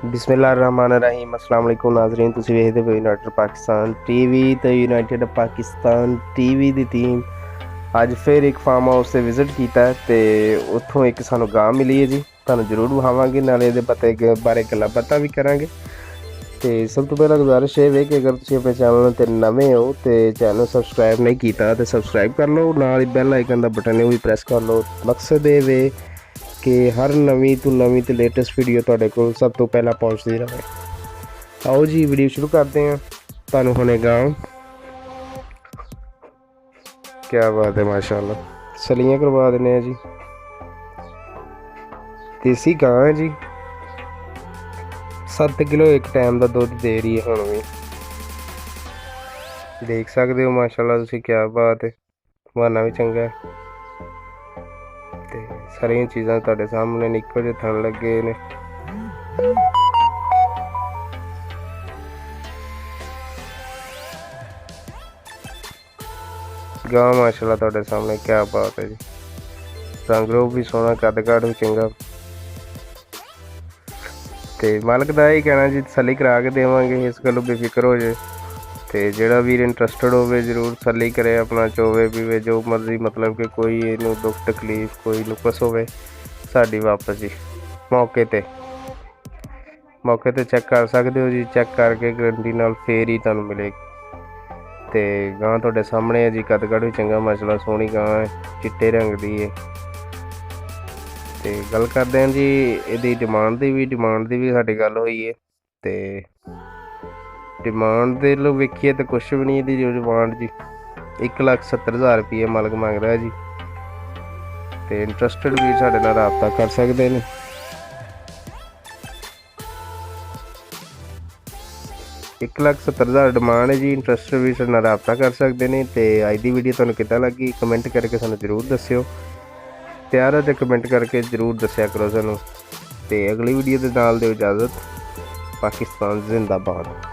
बिस्मिल्लाहिर्रहमानिर्रहीम अस्सलाम वालेकुम नाज़रीन तुसीं वेखदे पए यूनाइटेड पाकिस्तान टीवी ते यूनाइटेड पाकिस्तान टीवी दी टीम ਅੱਜ ਫਿਰ ਇੱਕ ਫਾਰਮ ਹਾਊਸ ਤੇ ਵਿਜ਼ਿਟ ਕੀਤਾ ਤੇ ਉੱਥੋਂ ਇੱਕ ਸਾਨੂੰ ਗਾਂ ਮਿਲੀ ਹੈ ਜੀ। ਤੁਹਾਨੂੰ ਜ਼ਰੂਰ ਵਿਖਾਵਾਂਗੇ, ਨਾਲੇ ਇਹਦੇ ਪਤੇ ਬਾਰੇ ਗੱਲਾਂ ਬਾਤਾਂ ਵੀ ਕਰਾਂਗੇ। ਤੇ ਸਭ ਤੋਂ ਪਹਿਲਾਂ ਗੁਜ਼ਾਰਿਸ਼ ਇਹ ਵੇ ਕਿ ਅਗਰ ਤੁਸੀਂ ਆਪਣੇ ਚੈਨਲ ਤੇ ਨਵੇਂ ਹੋ ਤੇ ਚੈਨਲ ਸਬਸਕ੍ਰਾਈਬ ਨਹੀਂ ਕੀਤਾ ਤੇ ਸਬਸਕ੍ਰਾਈਬ ਕਰ ਲਓ, ਨਾਲ ਹੀ ਬੈਲ ਆਈਕਨ ਦਾ ਬਟਨ ਨੂੰ ਵੀ ਪ੍ਰੈਸ ਕਰ ਲਓ। ਮਕਸਦ ਇਹ ਵੇ कि हर नवी तो नवी तो लेटेस्ट वीडियो तुहाडे कोल सब तो पहला पहुँचती रहे। आओ जी वीडियो शुरू करते हैं। तुहानूं हुणे गांव क्या बात है माशाल्लाह सलियां करवा देने जी। देसी गां है जी, 7 किलो एक टाइम का दुध दे रही है। हुण भी देख सकते हो माशाल्लाह तुसीं, क्या बात है, बहाना भी चंगा है। सारिया चीज़ां तुहाडे सामने निक्के ਜਿਹੇ थन लगे ने। गां माशाल्लाह तुहाडे सामने, क्या बात है जी। रंग रूप भी सोहना, कद काठ भी चंगा। ते मालक दा यही कहना जी, तसल्ली करा के देवांगे, इस गल्लों बेफिक्र हो जाए। तो जोड़ा वीर इंटरस्टड हो जरूर तसल्ली करे, अपना चोवे पीवे जो मर्जी, मतलब कि कोई इनू दुख तकलीफ कोई नुकस होवे साड़ी वापस जी मौके ते चेक कर सकते हो जी। चेक करके गारंटी नाल फिर ही तुहानूं मिलेगी। तो गां तुहाडे सामने है जी, कद काठ भी चंगा माशाल्लाह, सोहनी गां है, चिट्टे रंग दी है। तो गल करते हैं जी इहदी डिमांड दी भी साडी गल होई है। तो डिमांड दे लो वेखिए तो कुछ भी नहीं, जो डिमांड जी 1,70,000 रुपये मालक मंगदा है जी। तो इंटरस्टड भी साडे नाल राबता कर सकते हैं। 1,70,000 डिमांड है जी, इंटरस्टड भी साडे नाल राबता कर सकते हैं। तो अज की वीडियो तुहानूं किदां लगी कमेंट करके सानूं जरूर दस्सिओ। प्यार है तो कमेंट करके जरूर दस्सिया करो सानूं। तो अगली वीडियो के नाल दिओ इजाज़त। पाकिस्तान जिंदाबाद।